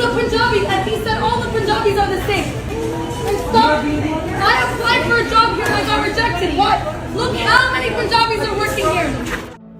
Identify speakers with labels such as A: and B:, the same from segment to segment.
A: a Punjabi and he said all the Punjabis are the same. And stop. I applied for a job here and I got rejected. What? Look how many Punjabis are working here.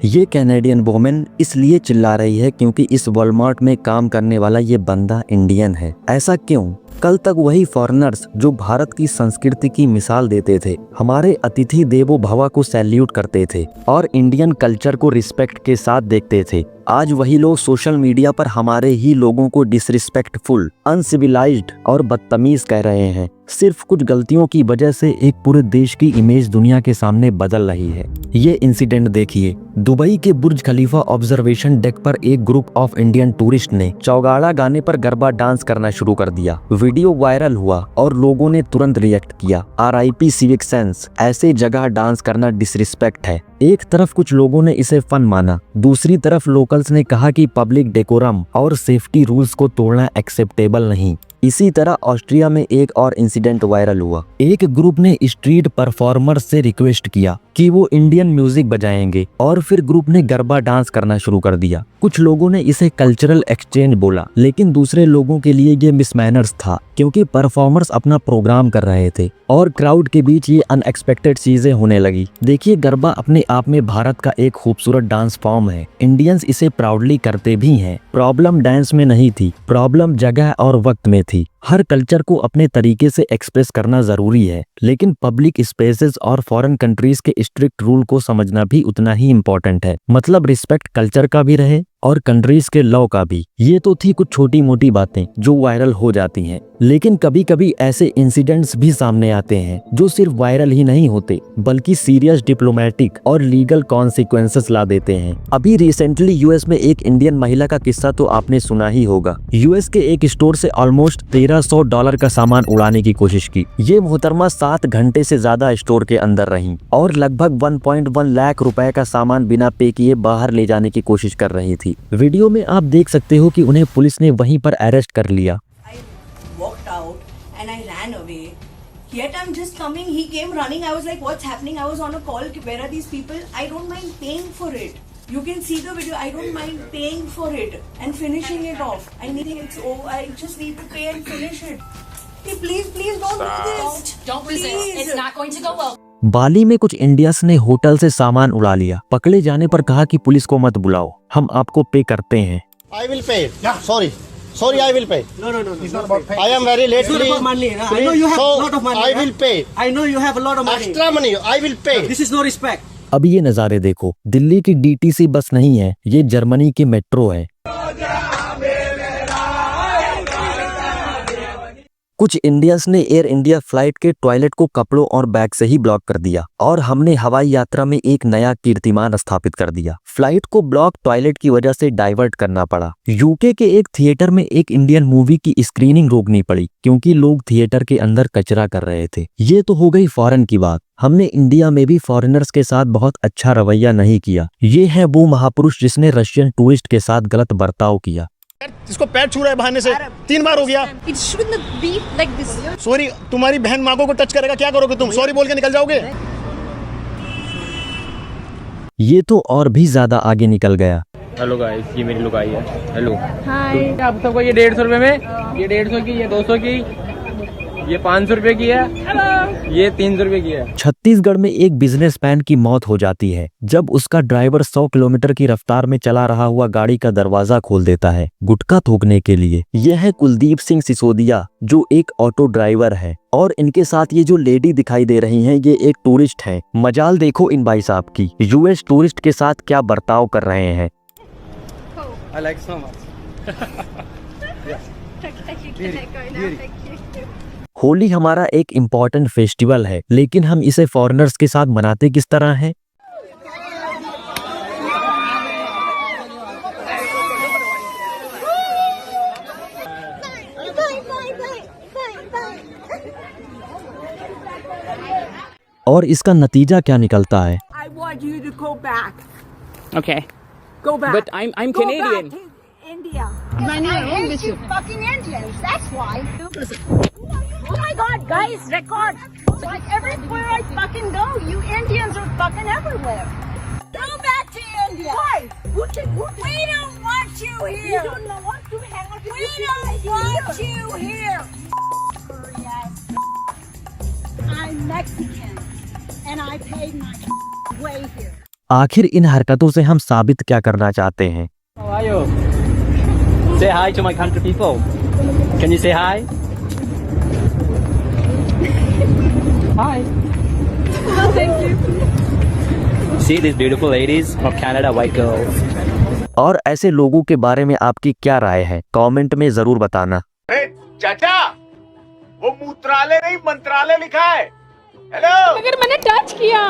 B: ये Canadian women इसलिए चिल्ला रही है क्योंकि इस Walmart में काम करने वाला ये बंदा इंडियन है। ऐसा क्यों? कल तक वही फॉरेनर्स जो भारत की संस्कृति की मिसाल देते थे, हमारे अतिथि देवो भव को सैल्यूट करते थे और इंडियन कल्चर को रिस्पेक्ट के साथ देखते थे, आज वही लोग सोशल मीडिया पर हमारे ही लोगों को डिसरिस्पेक्टफुल, अनसिविलाइज्ड और बदतमीज कह रहे हैं। सिर्फ कुछ गलतियों की वजह से एक पूरे देश की इमेज दुनिया के सामने बदल रही है। ये इंसिडेंट देखिए, दुबई के बुर्ज खलीफा ऑब्जर्वेशन डेक पर एक ग्रुप ऑफ इंडियन टूरिस्ट ने चौगाड़ा गाने पर गरबा डांस करना शुरू कर दिया। वीडियो वायरल हुआ और लोगों ने तुरंत रिएक्ट किया। RIP सिविक सेंस, ऐसे जगह डांस करना डिसरिस्पेक्ट है। एक तरफ कुछ लोगों ने इसे फन माना, दूसरी तरफ लोकल्स ने कहा कि पब्लिक डेकोरम और सेफ्टी रूल्स को तोड़ना एक्सेप्टेबल नहीं। इसी तरह ऑस्ट्रिया में एक और इंसिडेंट वायरल हुआ। एक ग्रुप ने स्ट्रीट परफॉर्मर्स से रिक्वेस्ट किया कि वो इंडियन म्यूजिक बजाएंगे और फिर ग्रुप ने गरबा डांस करना शुरू कर दिया। कुछ लोगों ने इसे कल्चरल एक्सचेंज बोला, लेकिन दूसरे लोगों के लिए ये मिसमैनर्स था क्योंकि परफॉर्मर्स अपना प्रोग्राम कर रहे थे और क्राउड के बीच ये अनएक्सपेक्टेड चीजें होने लगी। देखिए, गरबा अपने आप में भारत का एक खूबसूरत डांस फॉर्म है। इंडियंस इसे प्राउडली करते भी हैं। प्रॉब्लम डांस में नहीं थी, प्रॉब्लम जगह और वक्त में थी। हर कल्चर को अपने तरीके से एक्सप्रेस करना जरूरी है, लेकिन पब्लिक स्पेसेस और फॉरेन कंट्रीज के स्ट्रिक्ट रूल को समझना भी उतना ही इम्पोर्टेंट है। मतलब रिस्पेक्ट कल्चर का भी रहे और कंट्रीज के लॉ का भी। ये तो थी कुछ छोटी मोटी बातें जो वायरल हो जाती हैं, लेकिन कभी कभी ऐसे इंसिडेंट्स भी सामने आते हैं जो सिर्फ वायरल ही नहीं होते बल्कि सीरियस डिप्लोमेटिक और लीगल कॉन्सिक्वेंसेस ला देते हैं। अभी रिसेंटली यूएस में एक इंडियन महिला का किस्सा तो आपने सुना ही होगा। यूएस के एक स्टोर से ऑलमोस्ट $1300 का सामान उड़ाने की कोशिश की। ये मोहतरमा 7 घंटे से ज्यादा स्टोर के अंदर रही और लगभग 1.1 लाख रुपए का सामान बिना पे किए बाहर ले जाने की कोशिश कर रही थी। वीडियो में आप देख सकते हो कि उन्हें पुलिस ने वहीं पर अरेस्ट कर लिया।
C: Walked out and I ran away. Yet I'm just coming. He came running. I was like, "What's happening?" I was on a call. Where are these people? I don't mind paying for it. You can see the video. I don't mind paying for it and finishing it off. I need it's over. I just need to pay and finish it. Hey, please don't do this.
A: Don't resist. It's not going to go well.
B: बाली में कुछ Indians ने hotel से सामान उड़ा लिया। पकड़े जाने पर कहा कि पुलिस को मत बुलाओ, हम आपको पे करते हैं।
D: I will pay. Yeah. Sorry, I will pay.
E: No. It's not about pay.
D: I am very late.
E: It's not about money. I know you have a lot of money.
D: I will pay.
E: I know you have a lot of money.
D: Extra money. I will pay.
E: This is no respect.
B: अब ये नज़ारे देखो, दिल्ली की DTC बस नहीं है, ये Germany की मेट्रो है। कुछ इंडियंस ने एयर इंडिया फ्लाइट के टॉयलेट को कपड़ों और बैग से ही ब्लॉक कर दिया और हमने हवाई यात्रा में एक नया कीर्तिमान स्थापित कर दिया। फ्लाइट को ब्लॉक टॉयलेट की वजह से डाइवर्ट करना पड़ा। यूके के एक थिएटर में एक इंडियन मूवी की स्क्रीनिंग रोकनी पड़ी क्योंकि लोग थिएटर के अंदर कचरा कर रहे थे। ये तो हो गई फॉरेन की बात। हमने इंडिया में भी फॉरेनर्स के साथ बहुत अच्छा रवैया नहीं किया। ये है वो महापुरुष जिसने रशियन टूरिस्ट के साथ गलत बर्ताव किया।
D: इसको पैर छू रहा है बहाने से 3 बार हो गया।
A: It shouldn't be like this.
D: Sorry, तुम्हारी बहन माँ को टच करेगा, क्या करोगे तुम? सॉरी बोल के निकल जाओगे?
B: ये तो और भी ज्यादा आगे निकल गया।
F: हेलो गाइस, ये मेरी लुगाई है। Hello
A: hi.
F: आप सबको ये 150 रुपए में, ये 150 की, ये 200 की, ये 500 रुपए की है, ये 300 रुपए की है।
B: छत्तीसगढ़ में एक बिजनेसमैन की मौत हो जाती है जब उसका ड्राइवर 100 किलोमीटर की रफ्तार में चला रहा हुआ गाड़ी का दरवाजा खोल देता है गुटखा थूकने के लिए। यह है कुलदीप सिंह सिसोदिया जो एक ऑटो ड्राइवर है और इनके साथ ये जो लेडी दिखाई दे रही हैं ये एक टूरिस्ट है। मजाल देखो इन भाई साहब की, यूएस टूरिस्ट के साथ क्या बर्ताव कर रहे हैं।
F: I like so much.
B: Holi हमारा एक इम्पॉर्टेंट फेस्टिवल है, लेकिन हम इसे फॉरेनर्स के साथ मनाते किस तरह हैं? और इसका नतीजा क्या निकलता है?
G: I want you to go back.
F: Okay.
G: Go back.
F: But I'm
G: Go
F: Canadian.
G: back to India.
A: Minding your own
G: I hate you
A: business.
G: fucking Indians. That's why. Oh my God, guys, record. Like everywhere I fucking go, you Indians are fucking everywhere. Go back to India. Why? We don't want you here. We don't want to hang out with you. We don't want want you here. I'm Mexican and I paid my way here.
B: आखिर इन हरकतों से हम साबित क्या करना चाहते हैं?
F: How are you? Say hi to my country people. Can you say hi? Hi.
A: Thank you.
F: See these beautiful ladies of Canada, white girls.
B: और ऐसे लोगों के बारे में आपकी क्या राय है? कमेंट में जरूर बताना।
D: चाचा वो मूत्रालय नहीं मंत्रालय लिखा है। हेलो
A: अगर मैंने टच किया